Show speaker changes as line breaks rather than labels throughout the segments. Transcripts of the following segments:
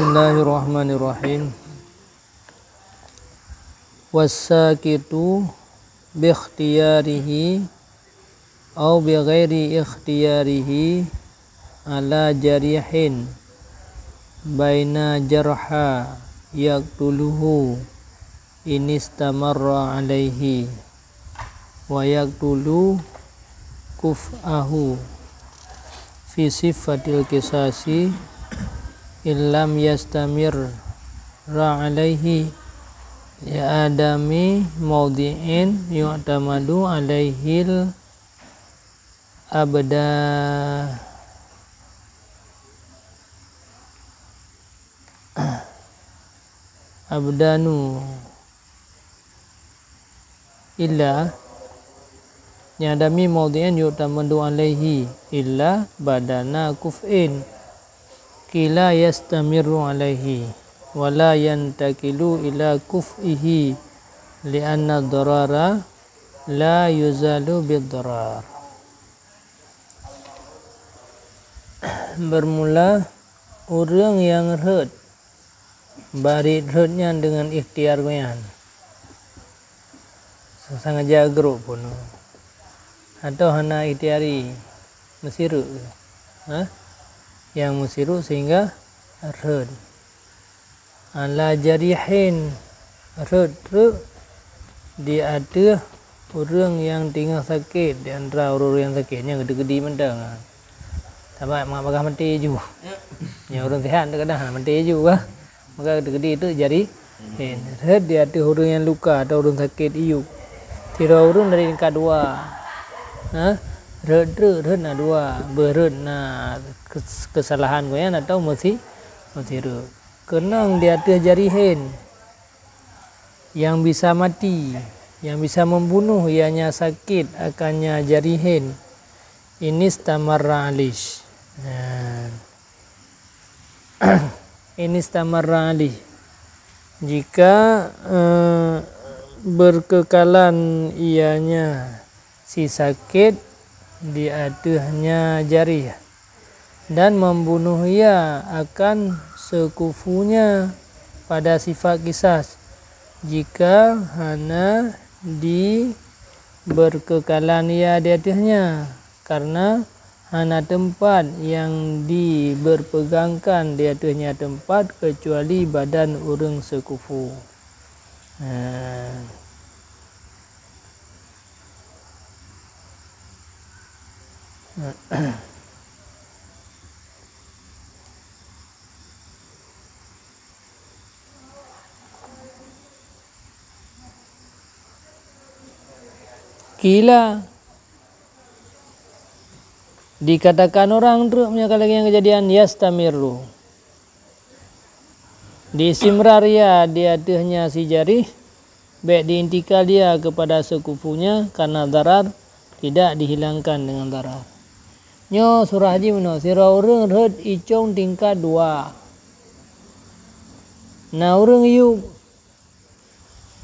Bismillahirrahmanirrahim. Wassakitu bikhtiyarihi au bighairi ikhtiyarihi ala jarihin baina jarha yaqtuluhu inistamarra alaihi wa yaqtulu kuf'ahu fi sifatil kisasi illam yastamir alaihi ya adami maudi'in yu'tamadu alaihil abdanu illa nyadami maudi'in yu'tamadu alaihi illa badana kuf'in kila yastamiru alaihi wala yantakilu ila kuf'ihi li'anna darara la yuzalu bid-darar. Bermula orang yang herd barit herdnya dengan ikhtiar goyan sangat jago pun atau hana ikhtiari mesiru yang mesiru sehingga herd ala jarihin herd di ada orang yang tinggal sakit di antara orang yang sakitnya gede-gede mentang tapi mak bagah mati ju yang orang sihat kadang mati ju maka gede-gede itu jari herd di ada orang yang luka atau orang sakit iu tira orang dari tingkat dua herd na dua berherd na kesalahan goyan atau masih herd kenang di atas jarihin yang bisa mati, yang bisa membunuh, ianya sakit akannya jarihin. Ini stamarra alish. Ini stamarra alish. Jika berkekalan ianya si sakit di atasnya jarih dan membunuh ia akan sekufunya pada sifat kisas jika hana di berkekalan ia di atasnya karena hana tempat yang diberpegangkan di atasnya tempat kecuali badan orang sekufu. Kila dikatakan orang truk menyatakan kejadian yastamiru disimrar ya di atasnya si jari baik diintikal dia kepada sekufunya karena darar tidak dihilangkan dengan darar. Nyo surah haji meno sira urang red icong tingkat 2 na urang yu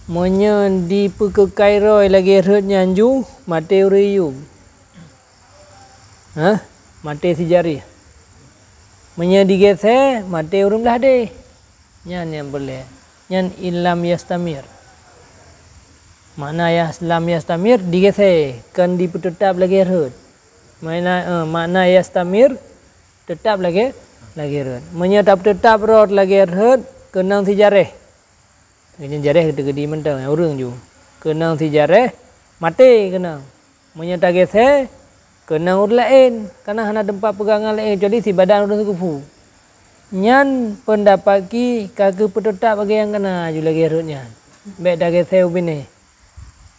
monya di pekekai roi lagi red nyanju mate uriyu mate si jari monya digese mate urang belah de nyan yang boleh nyan illam yastamir makna lam yastamir digese kan ditetap lagi red makna yastamir tetap lagi red monya tetap rod lagi red kenang si jari kenang jareh gede-gede mentang orang ju kenang si jareh mati kenang menyata gese kenang urang lain karena hana tempat pegangan lain jadi si badan orang sekufu nyan pendapat ki kagak petetap bagi yang kena ju lagi rutnya baik dah gese ubine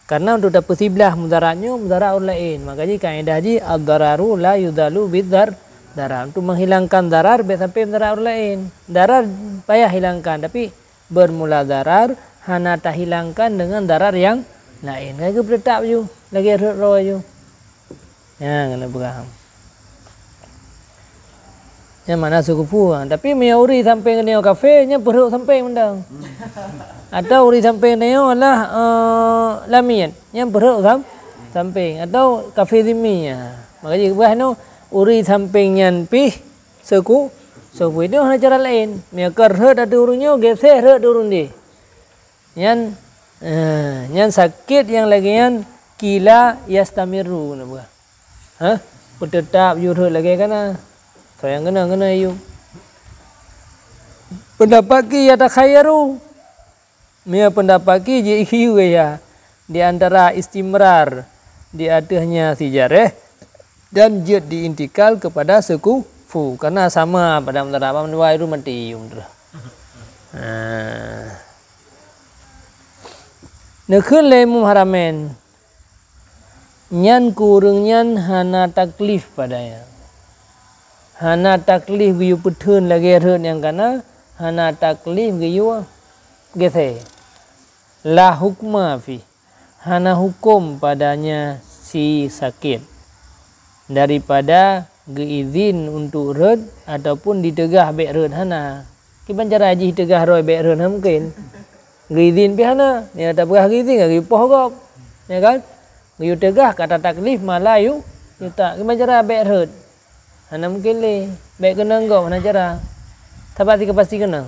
karena untuk dapat siblah mudaratnya mudarat orang lain makanya kaedah haji ad-dararu la yudalu bid-dar darar untuk menghilangkan darar baik sampai mudarat orang lain darar payah hilangkan tapi bermula darar hana tak hilangkan dengan darar yang lain. Lagi bertetap ju, lagi roh ju. Ya, kena faham. Yang mana sekufu tapi meyauri sampai ke neo kafe nya perut sampai mendang. Atau uri sampai neo lah lamian yang perut samping atau kafe zimi ya. Makanya bah no uri samping nyan pi So itu hanya cara lain. Mia kerhet ada urunnya geser het urun di. Nyan sakit yang lagi nyan kila yastamiru na buka. Bertetap yurhet lagi kana. Sayang kena yuk. Pendapat ki yata khayaru. Mia pendapat ki je hiu ya. Di antara istimrar di atasnya sejarah dan jet diintikal kepada sekufu karena sama pada antara apa menua itu mati nekun lemu haramen nyan kurung nyan hana taklif padanya hana taklif giyu putun lagi rut yang kana hana taklif giyu gese la hukma fi hana hukum padanya si sakit daripada geizin untuk red ataupun ditegah bek red hana kiban cara haji tegah roy bek red mungkin geizin pi hana ni ada berah geizin gak poh gop ya kan giu tegah kata taklif malayu kita kiban cara bek red hana mungkin le bek kena gop hana cara tabat tiga pasti kena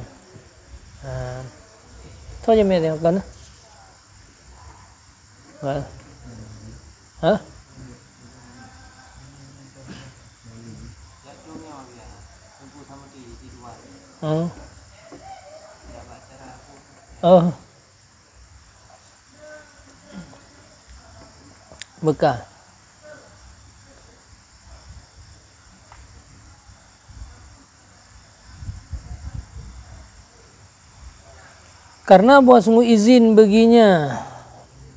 thôi je me tengok kan hah? Bekah. Karena bahwa sungguh izin baginya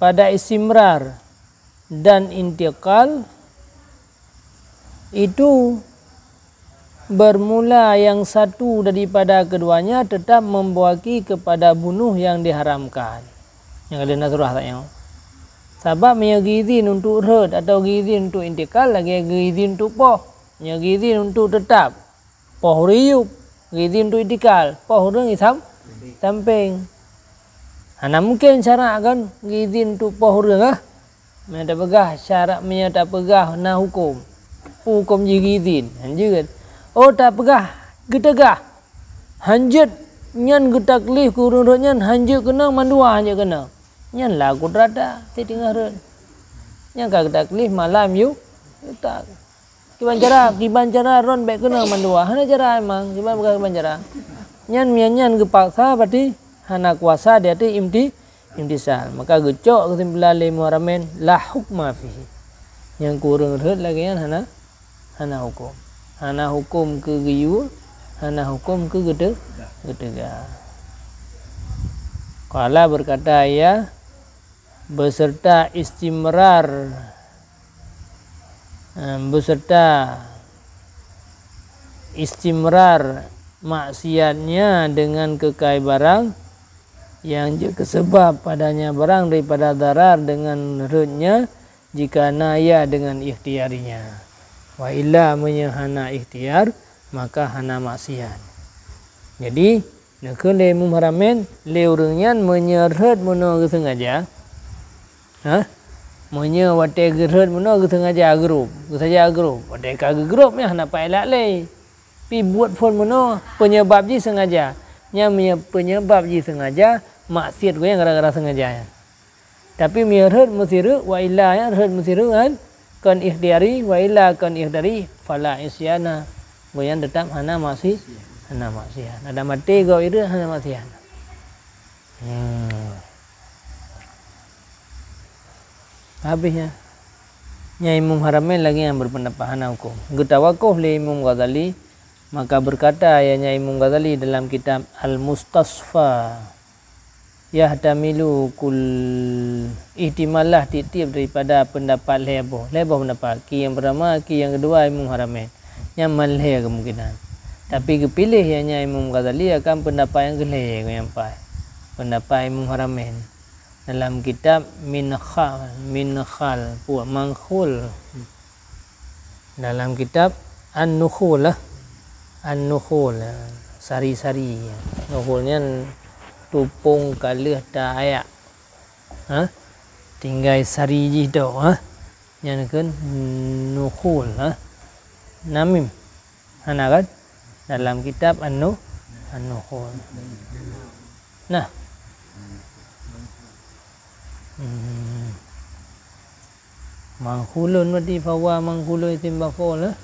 pada istimrar dan intikal itu bermula yang satu daripada keduanya tetap membawaki kepada bunuh yang diharamkan. Yang ada nasrah tak yang. Sebab punya izin untuk red atau izin untuk intikal lagi izin untuk poh. Punya izin untuk tetap poh riup, izin untuk intikal poh reng isam samping. Hana mungkin syarat kan izin untuk poh reng Mereka pegah syarat tak pegah na hukum. Hukum je izin. Hanjut. Oh tak pegah getegah. Hanjut nyan getaklif kurun nyan hanjut kena mandua hanjut kena. Nyan lah kudrada ti tengah red. Nyan ka getaklif malam yu tak. Kiban cara ron baik kena mandua. Hana cara emang kiban cara. Nyan gepaksa berarti hana kuasa dia tu imtisal. Maka gecok kesimpulan lemu haramen la hukma fihi. Yang kurang red lagi kan hana hukum. Hana hukum ke giyu, hana hukum ke gedega. Qala berkata ya beserta istimrar maksiatnya dengan kekai barang yang kesebab padanya barang daripada darar dengan rednya jika naya dengan ikhtiarinya. Wa illa hana ikhtiar maka hana maksiat. Jadi nekun le mumharamen le urangnya menyerhet mono sengaja. Menye wate gerhet mono sengaja grup. Saja grup. Wate ka grup nya hana pailak le. Pi buat phone mono penyebab ji sengaja. Nya penyebab ji sengaja maksiat gue yang gara-gara sengaja. Tapi menyerhet musiru wa illa ya herhet musiru kan kan ikhtiari wa illa kan ikhtiari fala isyana goyan tetap hana maksiat. Ada mati go itu hana maksiat. Habisnya Nyai Imam Haramain lagi yang berpendapat hana hukum. Getawakuh li Imam Ghazali maka berkata ya Nyai Imam Ghazali dalam kitab Al-Mustasfa yahtamilu kul ihtimalah tiap daripada pendapat leboh pendapat ki yang pertama ki yang kedua Imam Haramain yang malhe kemungkinan tapi kepilih hanya Imam Ghazali akan pendapat yang kelih yang pai pendapat Imam Haramain dalam kitab Minkhal puak Mankhul dalam kitab An-Nukhul sari-sari nukhulnya tupung kalih ta ayak tinggal sari ji do yang kan nukhul namim hana kan dalam kitab An-Nuhul. Nah, manghulun berarti fawa manghulun isim maf'ul lah.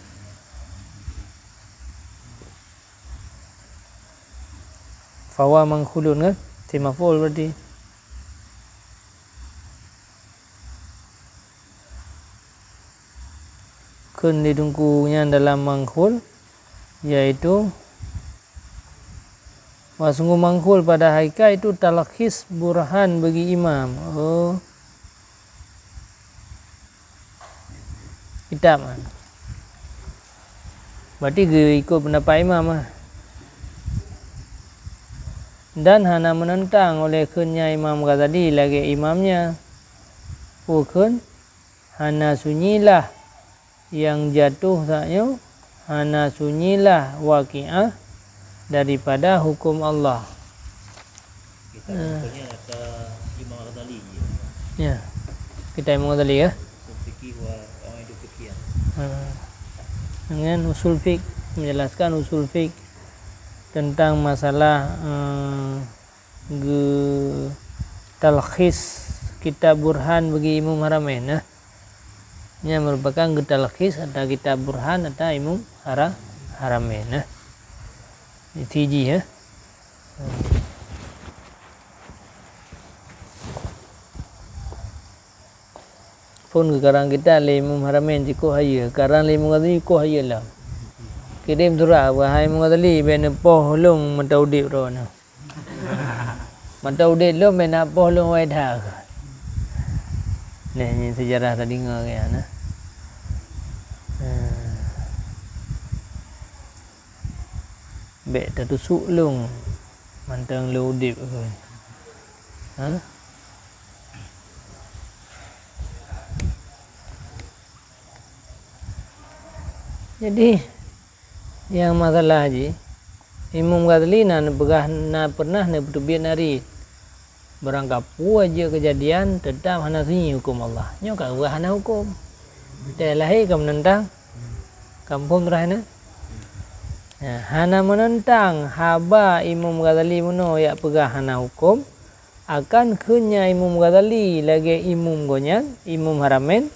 Fawa manghulun kan isim maf'ul berarti. Kun ditungkunya dalam manghul yaitu sungguh manghul pada hakikat itu talkhis burhan bagi imam. Oh, kitab kan. Berarti ikut pendapat imam lah. Dan hana menentang oleh kunnya Imam Ghazali lagi imamnya. Kun hana sunyilah yang jatuh saknya, hana sunyilah waqi'ah daripada hukum Allah.
Kita punya kata Imam Ghazali.
Ya. Kita Imam Ghazali ya.
Fikih wa qawaid fikih.
Dengan usul fiqh, menjelaskan usul fiqh tentang masalah talkhis kitab burhan bagi Imam Haramain nah. Ini merupakan talkhis atau kitab burhan atau Imam Haramain nah. Tiji ya. Pun sekarang kita Imam Haramain jiko haya, sekarang Imam Ghazali ko haya lah. Kirim surah wahai Imam Ghazali ben poh long mataudip ro nah. Mataudip lo ben poh long wai dah. Nah, ini sejarah tadi dengar ya nah. Bek tertusuk long mantang lo udip ke. Ha? Jadi yang masalah je Imam Ghazali na pernah na bertubiat nari barang kapu aja kejadian tetap hana sunyi hukum Allah. Nyo ka hana hukum. Dia lahir ke menentang kampung terakhir na. Hana menentang haba Imam Ghazali mono ya pegah hana hukum akan kunya Imam Ghazali lagi imam gonyan Imam Haramain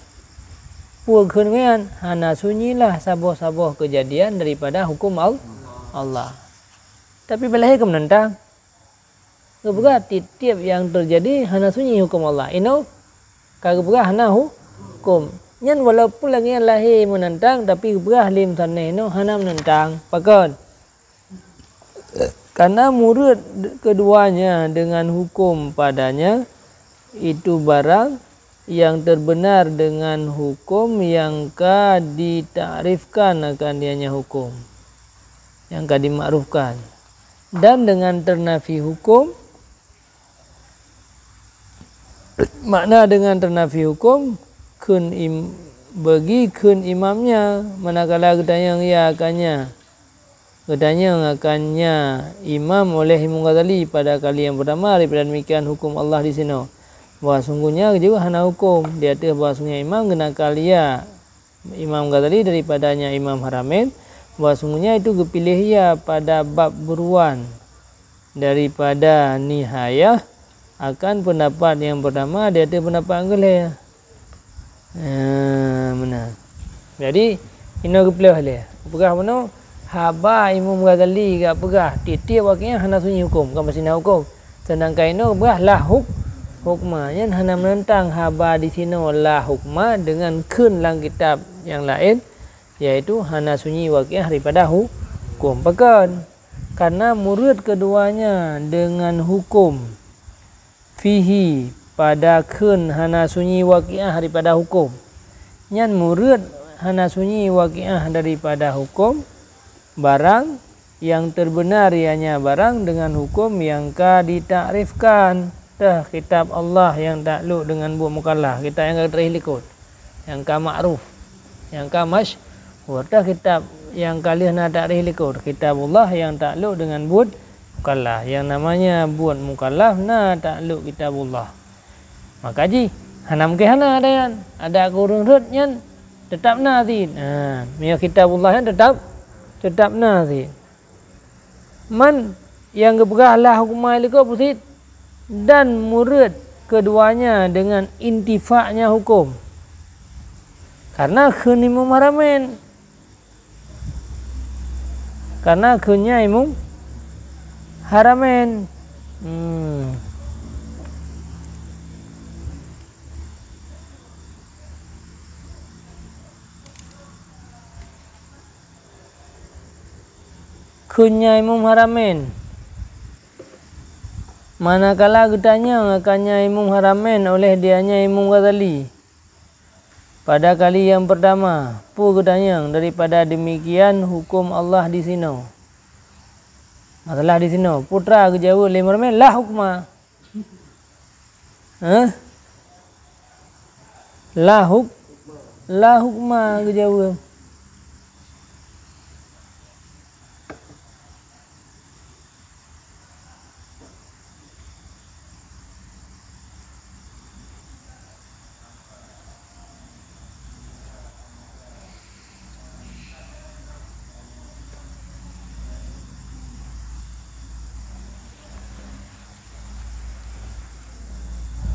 puak kunyan hana sunyilah saboh-saboh kejadian daripada hukum Allah. Tapi belahir ke menentang. Kebegar tiap yang terjadi hana sunyi hukum Allah. Ino kebegar hana hukum. Nyan walaupun lagi yang lahir menentang tapi kebegar lim sana ino hana menentang. Pakon. Karena murid keduanya dengan hukum padanya itu barang yang terbenar dengan hukum yang ditakrifkan akan dianya hukum yang dimakrufkan, dan dengan ternafi hukum makna dengan ternafi hukum bagi kun imamnya manakala ketanya akannya imam oleh Imam Ghazali pada kali yang pertama daripada demikian hukum Allah di sini. Bahawa sungguhnya juga hana hukum di atas bahasanya imam kena kalia Imam Ghazali daripadanya Imam Haramain, bahawa sungguhnya itu kepilih ia pada bab buruan daripada nihayah akan pendapat yang pertama di atas pendapat anggelah. Benar. Jadi ini kepilih dia. Pegah mana haba Imam Ghazali gak pegah tiap waktunya hana sunyi hukum kan masih nak hukum, sedangkan ini pegah lah hukma yang hana menentang haba di sini lah hukma dengan kun lang kitab yang lain yaitu hana sunyi waqiah daripada hukum. Bahkan karena murid keduanya dengan hukum fihi pada kun hana sunyi waqiah daripada hukum. Nyan murid hana sunyi waqiah daripada hukum barang yang terbenar ianya barang dengan hukum yang ditakrifkan. Dah kitab Allah yang takluk dengan buat mukallaf, kita yang terikut, yang makruf, yang masyhur. Dah kitab yang kalian nak terikut, kitab Allah yang takluk dengan buat mukallaf, yang namanya buat mukallaf nak takluk kitab Allah. Maka ji hana mungkin hana ada yang ada kurung rutnya tetap nazin. Kitab Allah yang tetap nazin. Man yang geberahlah hukum ilika pusit dan murid keduanya dengan intifaknya hukum. Karena khun imum haramen. Karena khunnya imum haramen. Khunnya imum haramen. Manakala getanya akannya imum haramen oleh dianya Imam Ghazali pada kali yang pertama, pu getanya daripada demikian hukum Allah di sini. Masalah di sini, putra kejawa lemar men lah hukma. La hukma kejawa.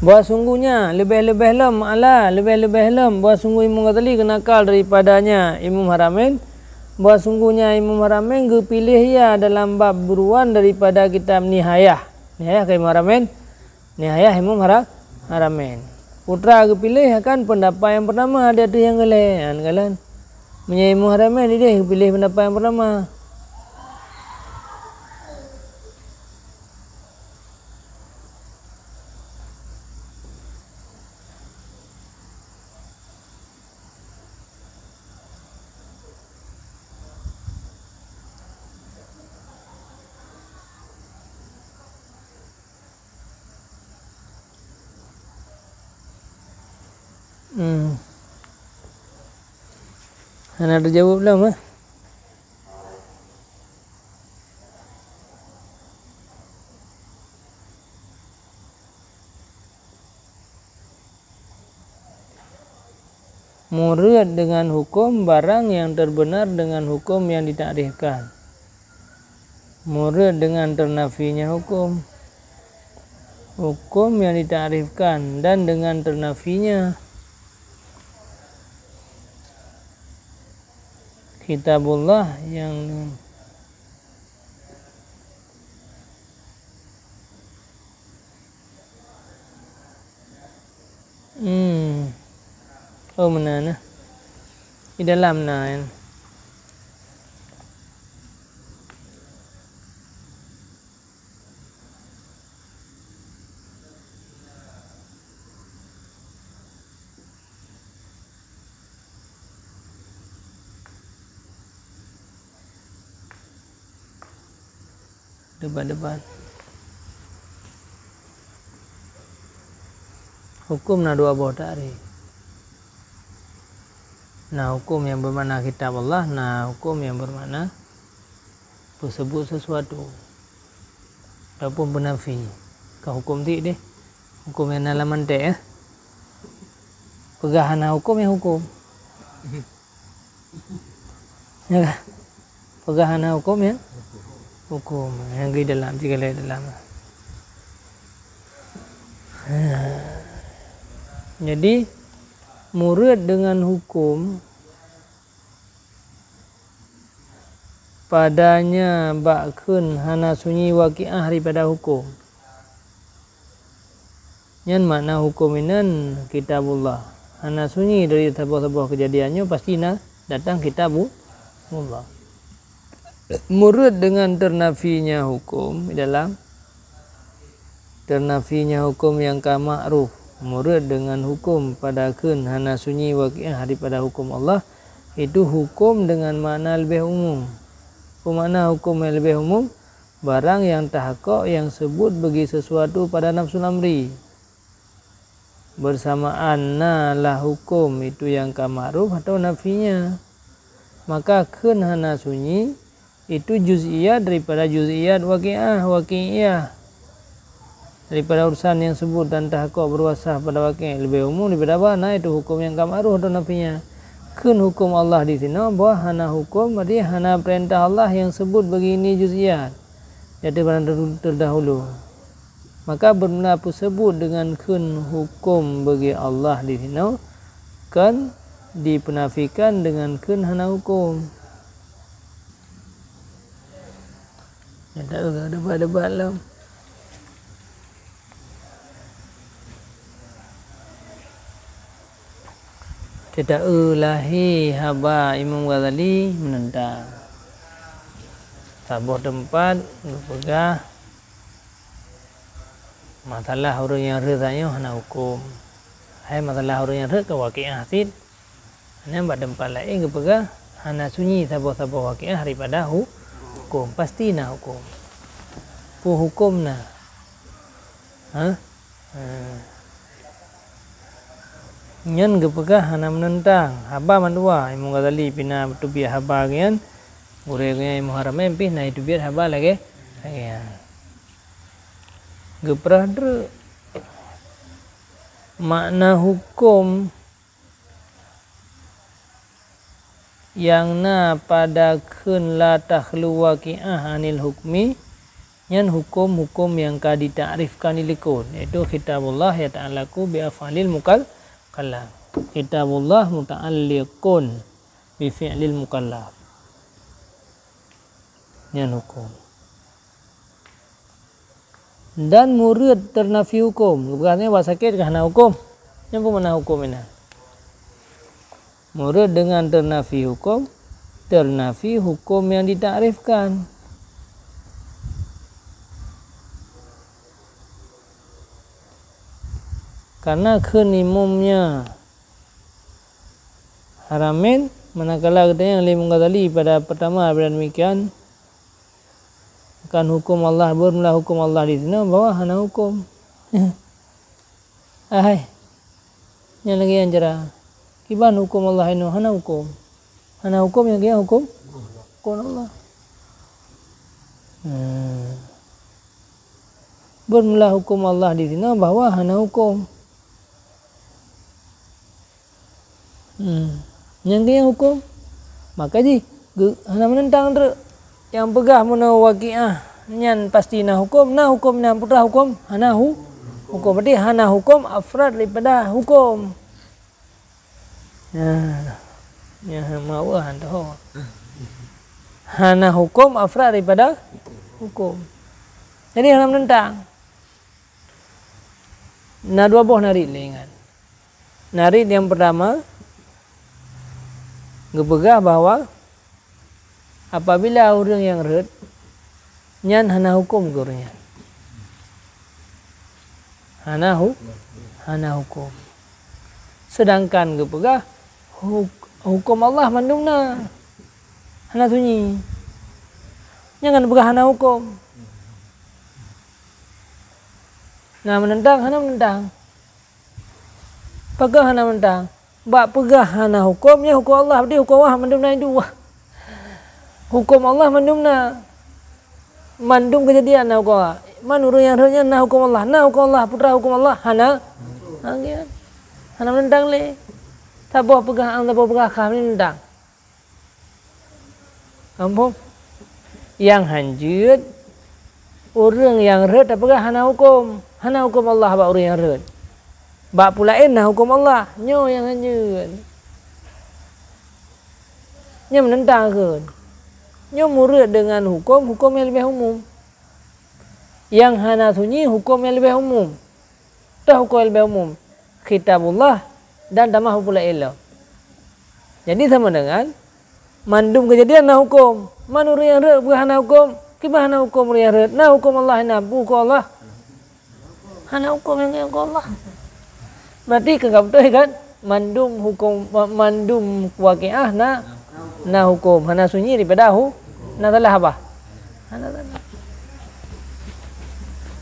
Buat sungguhnya lebih-lebih lam ala lebih-lebih lam buat sungguh Imam Ghazali kenakal daripadanya Imam Haramain. Buat sungguhnya Imam Haramain kepilih ya dalam bab buruan daripada kitab Nihayah ke Imam Haramain. Nihayah Imam Haramain. Putra kepilih akan pendapat yang pertama ada tu yang kalian menjadi Imam Haramain dia kepilih pendapat yang pertama. Ana terjawab belum Murid dengan hukum barang yang terbenar dengan hukum yang ditakrifkan. Murid dengan ternafinya hukum. Hukum yang ditakrifkan dan dengan ternafinya kitabullah yang mana di dalam depan hukum dua buah takrif. Hukum yang bermakna kitab Allah, hukum yang bermakna tersebut sesuatu ataupun penafi. Kau hukum ti deh. Hukum yang dalam mantek pegahan hukum yang hukum. Ya kan? Pegahan hukum yang hukum yang di dalam jika lihat dalam. Jadi murid dengan hukum padanya bakun hana sunyi waqi'ah daripada hukum. Yang makna hukum inan kitabullah. Hana sunyi dari sebuah kejadiannya pasti datang kitabullah. Murid dengan ternafinya hukum dalam ternafinya hukum yang ma'ruf. Murid dengan hukum pada kun hana sunyi waqi'ah daripada hukum Allah itu hukum dengan makna lebih umum. Makna hukum yang lebih umum barang yang tahaqaq yang sebut bagi sesuatu pada nafsu amri. Bersamaan lah hukum itu yang ma'ruf atau nafinya. Maka kun hana sunyi itu juz'iyat daripada juz'iyat waqi'iyah daripada urusan yang sebut dan tahaqaq berwasah pada waqi' lebih umum daripada mana itu hukum yang ma'ruf atau nafinya. Kun hukum Allah di sini bahwa hana hukum berarti hana perintah Allah yang sebut begini juz'iyat. jadi barang terdahulu. Maka bermula sebut dengan kun hukum bagi Allah di sini kan dipenafikan dengan kun hana hukum. Ya tak ada debat-debat lah. Tidak lahi haba Imam Ghazali menentang. Sabuh tempat berpegah masalah orang yang rezanya hana hukum. Hai masalah orang yang rez ke waqi'ah sid. Hanya pada tempat lain berpegah hana sunyi sabuh-sabuh waqi'ah daripada hukum. Pasti nak hukum. Pu hukum na. Nyan gepegah hana menentang haba mandua Imam Ghazali pina tubiat haba gian urega Imam Haramain pih na itu biar haba lagi geprah dre makna hukum yang na pada kun la takhlu waqi'ah anil hukmi nyan hukum-hukum yang ka ditakrifkan ilikun yaitu kitabullah ya ta'alaku bi af'alil mukallaf kitabullah muta'alliqun bi fi'lil mukallaf nyan hukum dan murid ternafi hukum bukannya bahasa sakit karena hukum yang pun mana hukum ini murid dengan ternafi hukum yang ditakrifkan karena kenimumnya Haramain manakala katanya Imam Ghazali pada pertama pada demikian kan hukum Allah bermula hukum Allah di sini bahwa hana hukum yang lagi yang cerah kiban hukum Allah ini hana hukum yang dia hukum Allah bermula hukum Allah di sini bahwa hana hukum yang dia hukum maka hana menentang yang pegah muna waqi'ah nyan pasti na hukum na putra hukum hana hukum berarti hana hukum afrad daripada hukum ya mau anto hana hukum afrad daripada hukum jadi hana menentang na dua buah narid ingat narid yang pertama gepegah bahwa apabila orang yang red nyan hana hukum gurunya hana hukum sedangkan gepegah hukum Allah mandumna hana sunyi jangan pegah hana hukum nah menentang hana menentang pegah hana menentang bak pegah hana hukumnya hukum Allah berarti hukum Allah mandumna itu hukum Allah mandum kejadian na hukum Allah manuru yang rohnya na hukum Allah putra hukum Allah hana menentang le tabuh pegah kami menentang ampun yang hanjut orang yang red tak pegah hana hukum Allah bak orang yang red bak pulain na hukum Allah nyo yang hanjut nya menentang ke nyo murid dengan hukum yang lebih umum yang hana sunyi hukum yang lebih umum dah hukum yang lebih umum kitabullah dan damah pula ilah jadi sama dengan mandum kejadian na hukum manur yang re hana hukum kibah hana hukum yang re na hukum Allah na hukum Allah hana hukum yang Allah berarti kagak betul kan mandum waqi'ah na hukum hana sunyi daripada na salah apa?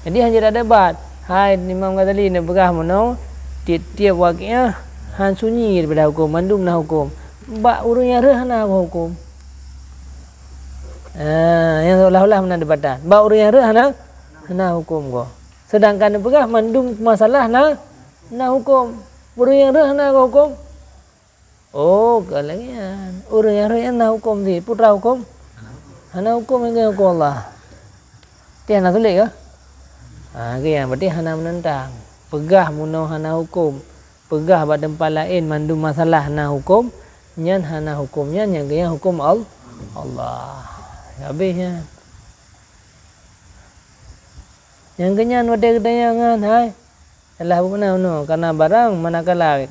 Jadi hanya ada debat. Hai Imam Ghazali nak pegah mana tiap waqi'ah han sunyi daripada hukum mandum na hukum. Bak urang yang reh hana hukum. Yang seolah-olah mana debatan. Bak urang yang reh hana hukum ko. Sedangkan dia pegah mandum masalah na hukum. Urang yang reh hana hukum. Oh, kalangan. Urang yang reh hana hukum si putra hukum. Hana hukum yang hukum Allah. Berarti hana sulit ke? Ke yang berarti hana menentang. Pegah munau hana hukum. Pegah bak tempat lain mandu masalah hana hukum. Nyan hana hukumnya yang ke yang hukum Allah. Habisnya. Yang kenyan wadai kedayangan hai. Salah benar no karena barang manakala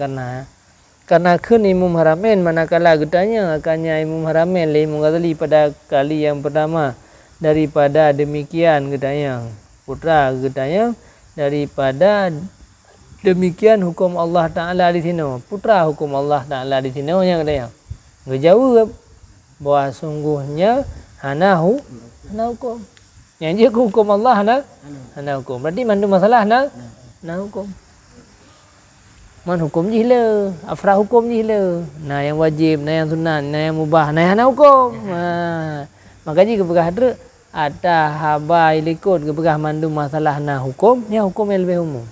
karena kun Imam Haramain manakala getanya akannya Imam Haramain li Ghazali pada kali yang pertama daripada demikian getanya putra getanya daripada demikian hukum Allah Taala di sini putra hukum Allah Taala di sini yang getanya ngejawab bahwa sungguhnya hana hukum yang dia hukum Allah hana hukum berarti mandu masalah hana hukum man hukum je lah afrah hukum je lah nah yang wajib nah yang sunat nah yang mubah nah yang hana hukum makanya kepegah tu ada haba ilikut kepegah mandu masalah hana hukum yang hukum yang lebih umum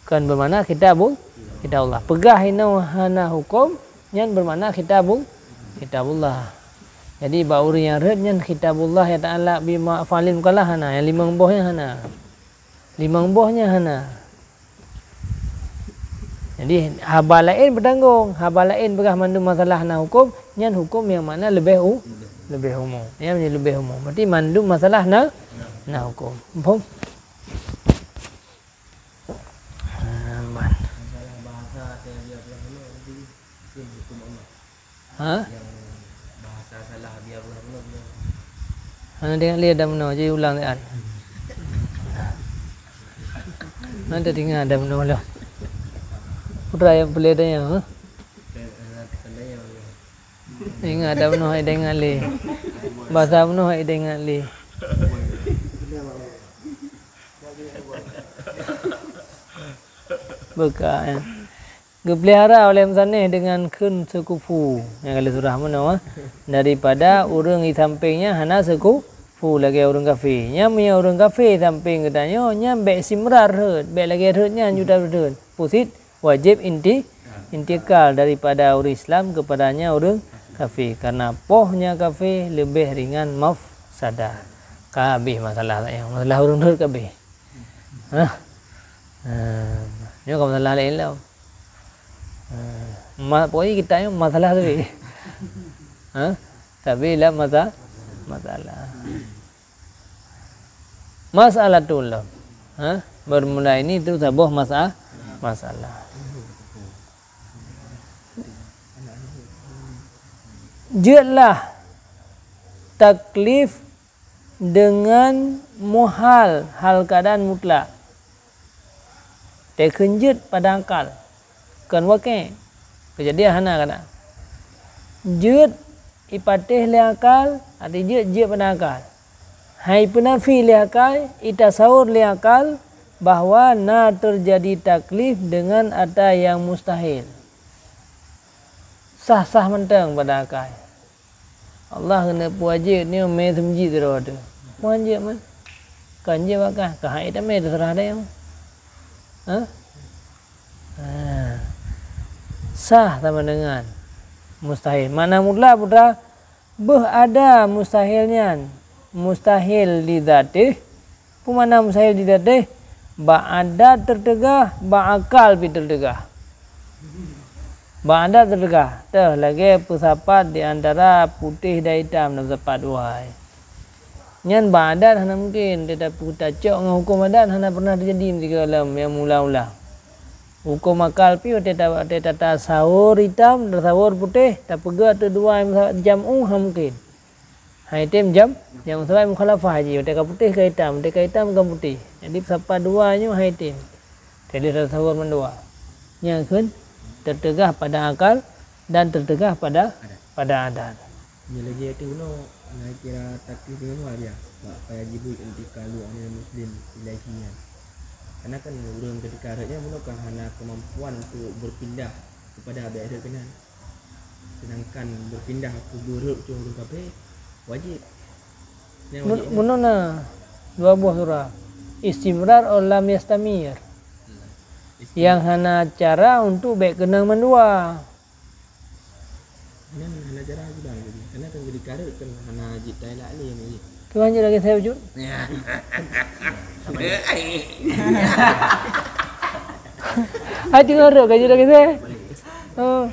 kan bermakna kitabullah pegah ino hana hukum yang bermakna kitabullah jadi bauri yang red yang kitabullah ya ta'ala bima falin kalah hana yang lima bohnya hana jadi haba lain bertanggung haba lain pegah mandu masalah hana hukum yang hukum yang mana lebih umum yang lebih umum berarti mandu masalah hana hukum faham
bahasa salah biar benar-benar.
Ana tengok lihat dah mana je ulang lihat. Nanti tinggal ada mana lah. Putra yang boleh tanya, ha? Ingat ada mana hai dengar li. Bahasa mana hai dengar li. Buka ya. Dipelihara oleh Msaneh dengan kun sekufu. Yang kali surah mana daripada orang di sampingnya hana sekufu lagi orang kafir. Nya punya orang kafir samping katanya nya baik simrar hut, baik lagi hutnya juta hut. Pusit wajib intikal daripada orang Islam kepadanya orang kafir karena pohnya kafir lebih ringan mafsadah. Kabeh masalah tak yang masalah orang hut kabeh. Ni kau masalah lain lah. Pokoknya kita yang masalah tu. Tapi lah masalah. Masalah tu lah. Bermula ini itu sebuah masalah. Jadilah taklif dengan muhal hal keadaan mutlak. Terkenjut pada akal. Kan wakil kejadian hana kana jut ipatih le akal ada jut pada akal hai penafi le akal itasawur le akal bahwa na terjadi taklif dengan ada yang mustahil sah mentang pada akal Allah kena wajib ni me semji tu ada wajib man kan je bakah kahai tak me terserah dia sah sama dengan mustahil. Mana mula putra ada mustahilnya. Mustahil di zatih. Pemana mustahil di zatih? Ba'ada tertegah, ba'akal pi tertegah. Ba'ada tertegah. Tuh lagi pesapat di antara putih dan hitam dalam sepat wahai. Nyan ba'adat hana mungkin. Tetapi kita cok dengan hukum adat hana pernah terjadi ketika dalam yang mula-mula. Hukum akal pi tata sahur hitam dan sahur putih tak pega tu dua jam mungkin. Hitam jam sebab mukhalafah haji mereka putih ke hitam ke putih. Jadi siapa duanya hitam. Jadi sahur mendua. Yang kan tertegah pada akal dan tertegah pada adat.
Dia lagi ada uno nak kira takdir dengan dia. Pak Jibul intikalu anil muslim ilahinya. Karena kan orang ketika harapnya menukan hanya kemampuan untuk berpindah kepada abad kena. Sedangkan berpindah ke buruk ke orang kafir wajib.
Menona dua buah surah. Istimrar atau lam yastamir. Yang hana cara untuk baik kenang mendua.
Hana cara juga. Karena kan ketika harap kan hana jitai lah ni.
Tuan je lagi saya wujud. Ai tengok rok gaji lagi saya. Oh.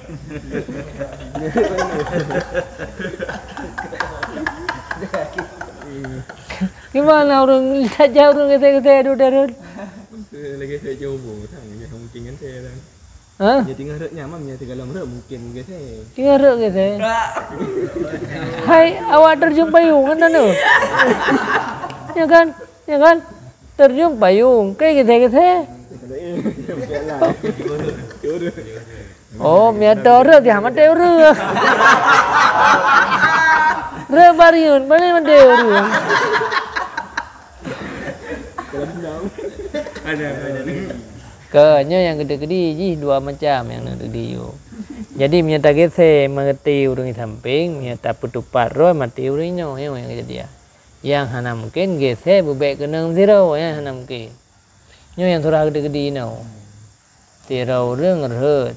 Gimana orang saja orang kita duduk.
Lagi saya coba tang, ya mungkin kan saya tang.
Hah?
Ya tinggal reknya mam ya tinggal lam rek mungkin ke saya.
Tengok rok kita. Hai, awak terjun payung kan tu? Ya kan? Ya kan? Terjun payung. Kayak kita. Oh, miata rek dia mati rek. Rek bariun, mana mati rek. Kenya yang gede-gede ji dua macam yang gede yo. Jadi menyata gese mengerti urang samping, menyata putupat roh mati urinyo yang kejadian. Yang hana mungkin gese bebek kenang zero yang hana mungkin. Nyo yang surah gede-gede no. Zero urang reut.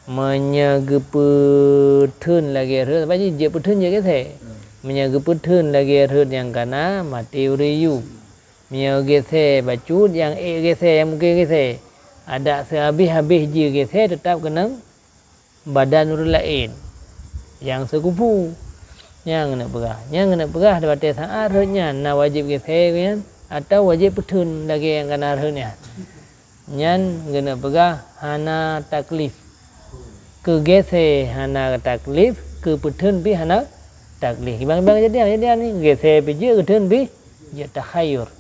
Menyegeputun lagi reut. Apa je putun je gese. Menyegeputun lagi reut yang kana mati uriyu. Mia gese bacut yang gese yang mungkin gese ada sehabis-habis je gese tetap kena badan urang lain yang sekupu yang kena perah dapat saat reutnya na wajib gese kan atau wajib putun lagi yang kena reutnya nyan kena perah hana taklif ke gese hana taklif ke putun pi hana taklif bang jadi ni gese pi je putun pi je takhayur.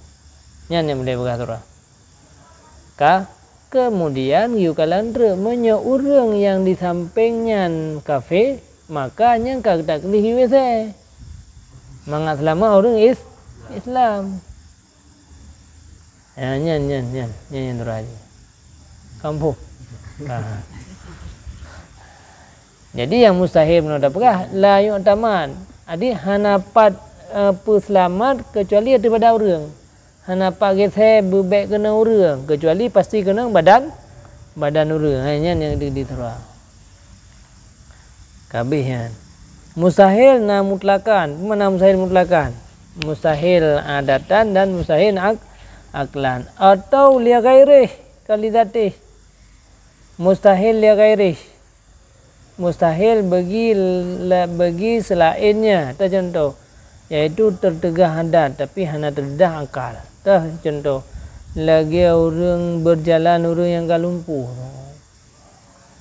Yang boleh berkata kemudian yukalandra menyo urang yang di sampingnya kafe makanya kag taklih wese mangat selama orang Islam ya nyan teraja kampung jadi yang mustahil menurut apakah la yu'taman adi hanapat peselamat kecuali daripada orang hana pagi saya bebek kena urang kecuali pasti kena badan urang hanya yang diterang kabeh mustahil na mutlakan mana mustahil adatan dan mustahil aklan atau li ghairi kali zati mustahil li ghairi mustahil bagi selainnya contoh yaitu tertegah adat tapi hana terdedah akal. Contoh lagi orang berjalan orang yang kalumpuh.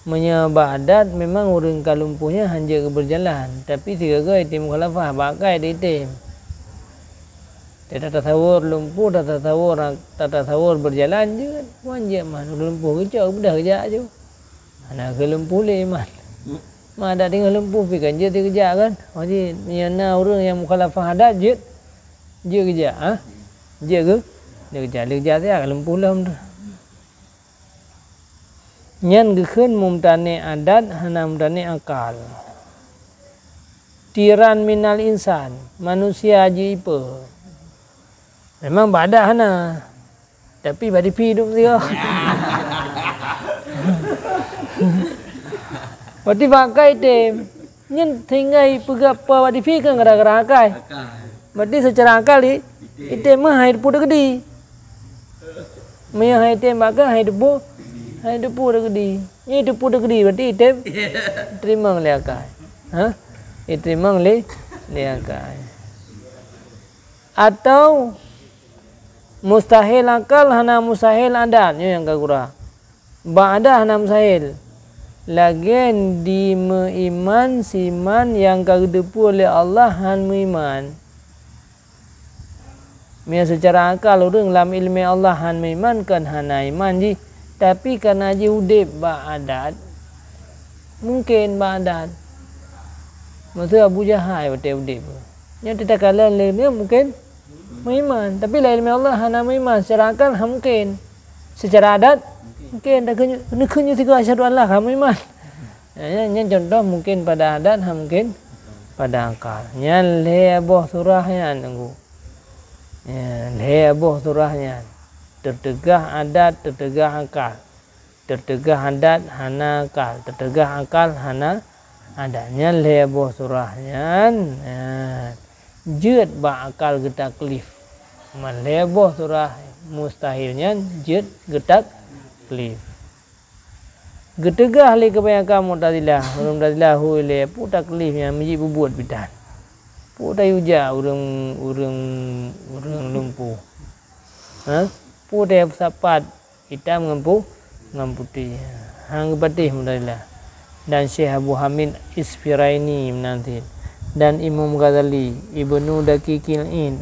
Menyembah adat memang orang kalumpuhnya hanya berjalan tapi tiga gaya tim khalafah bagai di tim. Tata tasawur lumpuh, tata tasawur berjalan je kan. Wajib man lumpuh kejap dah kejap je. Anak kelumpuh le man. Ada tinggal lumpuh pi kan je kerja kan. Jadi nyana orang yang mukhalafah adat je kerja je ke dia kerja dia lumpuh lah nyan gekeun mumtani adat hana mumtani akal tiran minal insan manusia je ipa memang badak hana tapi badi pi hidup dia Berarti pakai tem. Nyen tinggai pegapa wadi fi kan gara-gara akai. Berarti secara akal ite mah hai depu gede. Maya hai tem maka hai depu gede. Ni depu gede berarti ite terima le akai. Ha? Terima le akai. Atau mustahil akal hana mustahil adat yang kagura. Ba'da hana mustahil. Lagian di meiman siman yang kagedepu oleh Allah han meiman. Mia secara akal urang lam ilmi Allah han meiman kan hana iman ji. Tapi karena ji udip ba'adat mungkin ba'adat. Maksud Abu Jahal betul udip. Yang tidak kalah lainnya mungkin meiman. Tapi la ilmi Allah hana meiman secara akal mungkin. Secara adat mungkin dah kena tiga asyhadu an la kamu iman. Yang contoh mungkin pada adat, mungkin pada akal. Yang lebuh surahnya nunggu. Lebuh surahnya. Tertegah adat, tertegah akal. Tertegah adat, hana akal. Tertegah akal, hana adatnya lebuh surahnya. Jut ba'akal getaklif. Maleboh surah mustahilnya jut getaklif. Getegah li kebanyakan Mu'tazilah. Orang Mu'tazilah hui pu taklifnya menjadi bubuat bidan. Pu tayu ja urang lumpuh. Pu dia sapat hitam dengan putih. Hang patih Mu'tazilah. Dan Syekh Abu Hamid Isfiraini menanti. Dan Imam Ghazali, Ibnu Daqiqil-Id.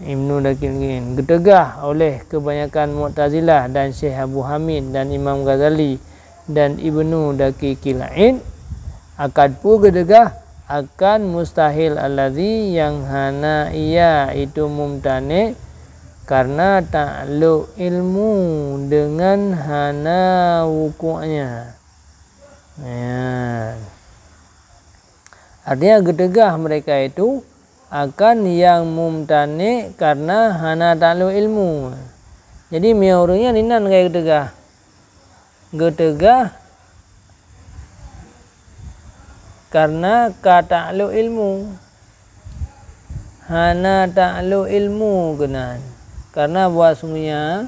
Ibnu Daqiqil-Id getegah oleh kebanyakan Mu'tazilah dan Syekh Abu Hamid dan Imam Ghazali dan Ibnu Daqiqil-Id akad pu getegah akan mustahil alladzi yang hana ia itu mumtane karena ta'alluq ilmu dengan hana wuku'nya. Artinya getegah mereka itu akan yang mumtane karena hana ta'alluq ilmu. Jadi miaurnya ninan kayak getegah. Getegah karena ka ta'alluq ilmu. Hana ta'alluq ilmu genan. Karena buat sungguhnya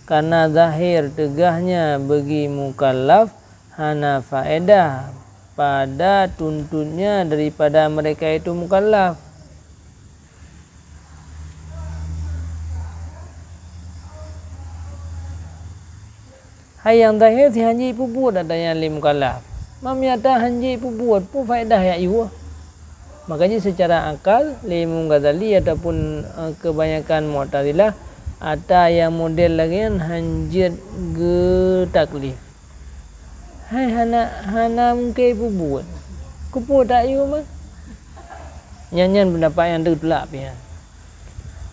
karena zahir tegahnya bagi mukallaf hana faedah pada tuntutnya daripada mereka itu mukallaf. Hai yang zahir si hanji pu buat adanya lim mukallaf. Mamiata hanji pu buat pu faedah ya iwa. Makanya secara akal Imam Ghazali ataupun kebanyakan Mu'tazilah ada yang model lagi kan hanjit ge taklif. Hai hana mungkin pu buat. Kupu tak iwa mah. Nyanyian pendapat yang tertulak ya.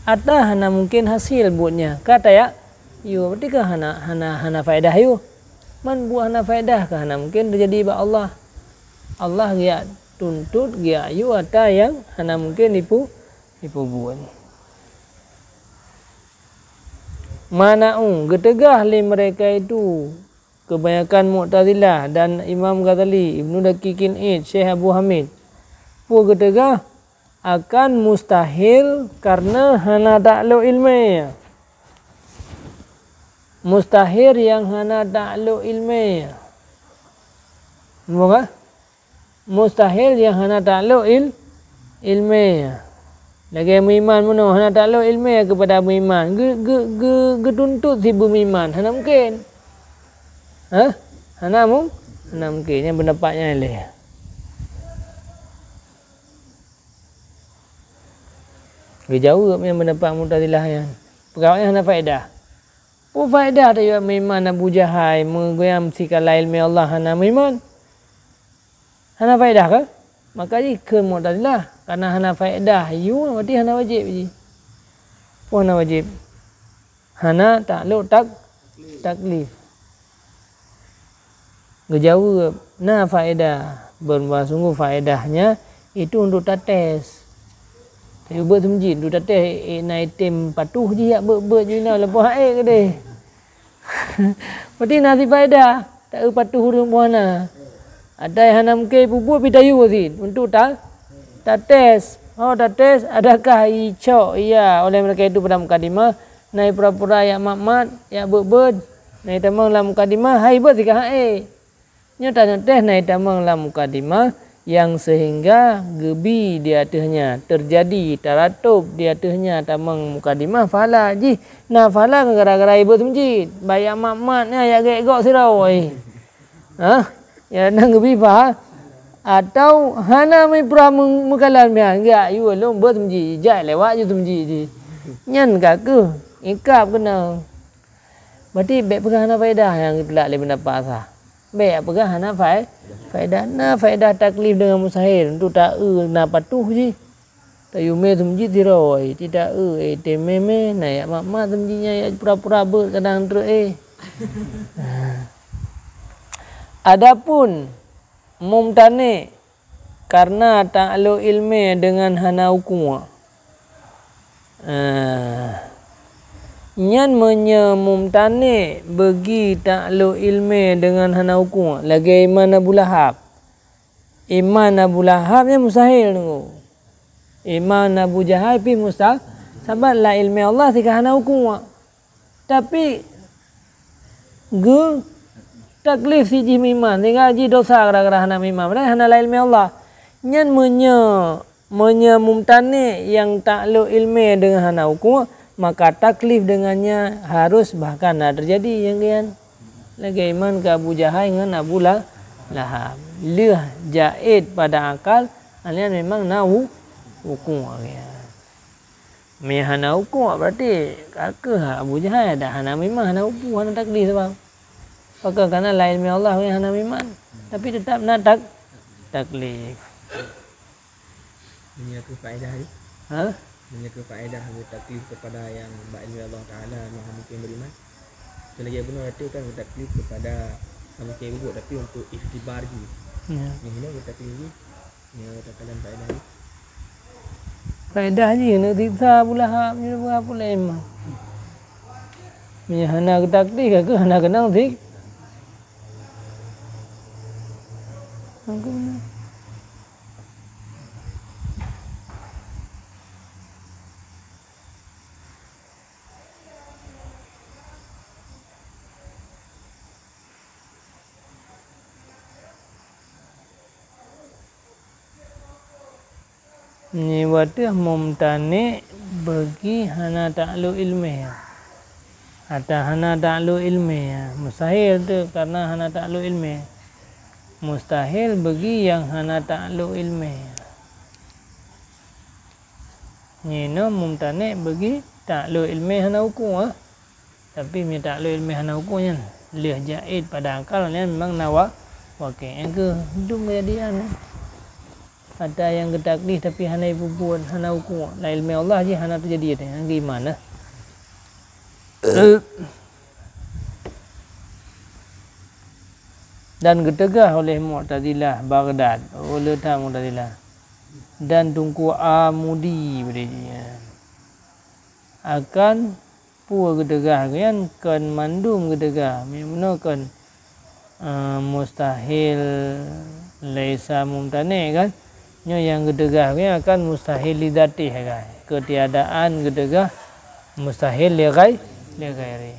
Ada hana mungkin hasil buatnya. Kata ya yo berarti ke hana faedah yo. Man buah hana faedah ke hana mungkin terjadi ba Allah. Allah dia tuntut dia yo ada yang hana mungkin ipu buat. Mana'u getegah li mereka itu kebanyakan Mu'tazilah dan Imam Ghazali, Ibnu Daqiqil-Id, Syekh Abu Hamid. Pu getegah akan mustahil karena hana ta'alluq ilmiah. Mustahil yang hana ta'alluq ilmiah. Moga mustahil yang hana ta'alluq ilmiah. Lagi beriman mana hana ta'alluq ilmiah kepada beriman. Getuntut si beriman hana mungkin. Hana mungkin yang pendapatnya ni. Jauh yang pendapat Mu'tazilah yang perkawanya hana faedah. Pu faedah tak juga beriman Abu Jahal menggoyam sikala ilmi Allah hana beriman. Hana faedah ke? Maka ji ke Mu'tazilah karena hana faedah you berarti hana wajib ji. Pu hana wajib. Hana ta'alluq taklif. Gejauh nah faedah bersungguh faedahnya itu untuk tates. Tapi buat semjid untuk tates na item patuh je yak ber je na lepas ke deh. Berarti nasi faedah tak patuh urang puana. Ada yang hana mungkin buat bidayu zin untuk tates. Oh tates adakah icok iya oleh mereka itu pada mukadimah nai pura-pura yak mat yak ber nai tamang dalam mukadimah hai ber sikah nyata teh naik tamang dalam mukadimah yang sehingga gebi di atasnya terjadi taratub di atasnya tamang mukadimah fala ji nah fala gara-gara ibu semjid bayak mak-maknya ya gek-gok sirau ya nang gebi fa atau hana mai pra mukalan dia enggak you long ber semjid jai lewat je semjid ji nyan ka ke ikap kena berarti baik pegang hana faedah yang telak le pendapat sah. Baik apakah hana faedah na faedah taklif dengan mustahil untuk tak na patuh je. Tak yume semjid diroi tidak tememe na ya mak semjidnya ya pura-pura ber kadang terus Adapun mumtani karena ta'alluq ilmi dengan hana hukum. Nyan menyemumtani bagi ta'alluq ilmi dengan hana hukum. Lagi iman Abu Lahab. Iman Abu Lahabnya mustahil tu. Iman Abu Jahal pi Musa sabat la ilmi Allah sika hana hukum. Tapi gu taklif si jim iman tinggal ji dosa gara-gara hana iman. Padahal hana la ilmi Allah. Nyan menye mumtani yang takluk ilmi dengan hana hukum, maka taklif dengannya harus bahkan terjadi yang kian. Lagi iman ke Abu Jahal dengan Abu Lahab. Leh jaid pada akal, alian memang nahu hukum ya. Hana hukum berarti kakak Abu Jahal dah hana memang hana hukum, hana taklif sebab. Maka karena lain mi Allah yang hana iman, tapi tetap nak taklif.
Menyatu faedah ni.
Ha?
Menyatu faedah taklif kepada yang ilmi Allah Taala Maha Mungkin beriman. Itu lagi benar itu kan taklif kepada mungkin ibu tapi untuk ikhtibar je.
Ya.
Yang ini kita pilih ni takalan faedah ni.
Faedah je nak tiksa pula hak ni berapa lama. Punya hana taklif ke hana kenang tik. Aku benar. Ni waktu mumtani bagi hana ta'lu ilmi. Atau hana ta'lu ilmi. Mustahil tu karena hana ta'lu ilmi. Mustahil bagi yang hana ta'lu ilmi. Ni no mumtani bagi ta'lu ilmi hana hukum. Tapi mi ta'lu ilmi hana hukumnya. Leh jaid pada akal ni memang nawa wakil. Yang ke hidup kejadian. Ada yang ketaklif tapi hana ibu buat hana hukum. La ilmi Allah je hana terjadi ada. Yang gimana? Dan getegah oleh Mu'tazilah Baghdad, oleh Mu'tazilah dan Tunku Amudi berinya akan pua getegah kan mandum getegah menakan mustahil laisa mumtani kan. Nyo yang gedegah akan mustahil lidati kan. Ketiadaan gedegah mustahil li ghairi.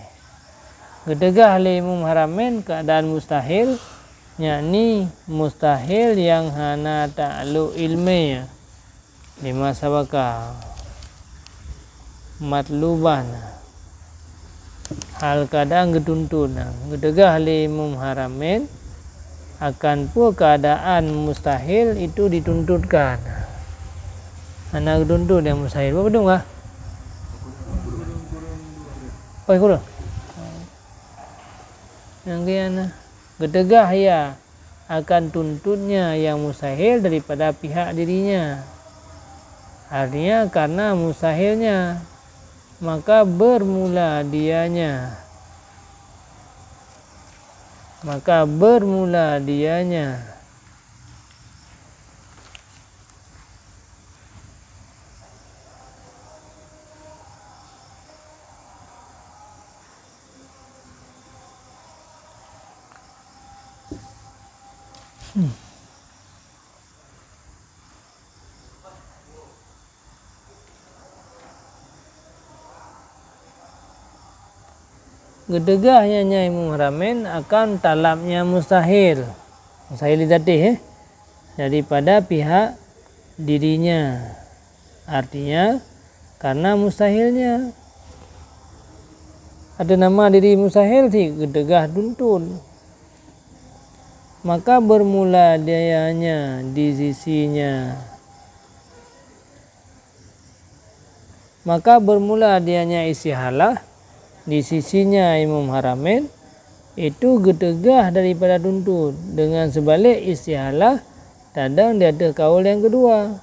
Gedegah li Imam Haramain keadaan mustahil yakni mustahil yang hana ta'lu ilmi lima sabaka matluban hal kadang getuntun. Gedegah li Imam Haramain akan pun keadaan mustahil itu dituntutkan. Anak tuntut yang mustahil. Apa betul ah? Oi kurang. Yang kiana gedegah ya akan tuntutnya yang mustahil daripada pihak dirinya. Artinya karena mustahilnya maka bermula dianya. Maka bermula dianya gedegahnya Imam Haramain akan talabnya mustahil lidati daripada pihak dirinya. Artinya karena mustahilnya ada nama diri mustahil si gedegah tuntun. Maka bermula dianya di sisinya. Maka bermula dianya istihalah di sisinya Imam Haramain itu gedegah daripada tuntut. Dengan sebalik istihalah kadang dia ada kaul yang kedua.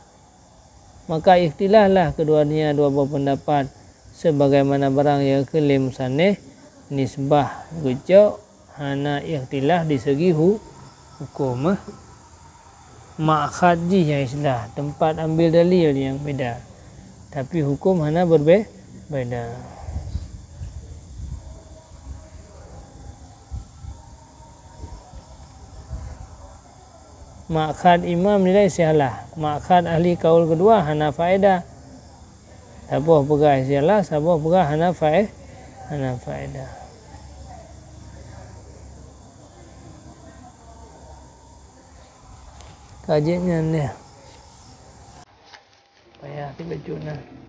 Maka ikhtilaflah keduanya dua buah pendapat sebagaimana barang yang kelim saneh nisbah gejok hana ikhtilaf di segi hukum. Makhad ji yang istilah tempat ambil dalil yang beda. Tapi hukum hana berbeda. Makhad imam nilai sialah. Makhad ahli kaul kedua hana faedah. Sabuh pegang sialah, sabuh pegang hana faedah. Kajiannya ni. Payah tiba juna.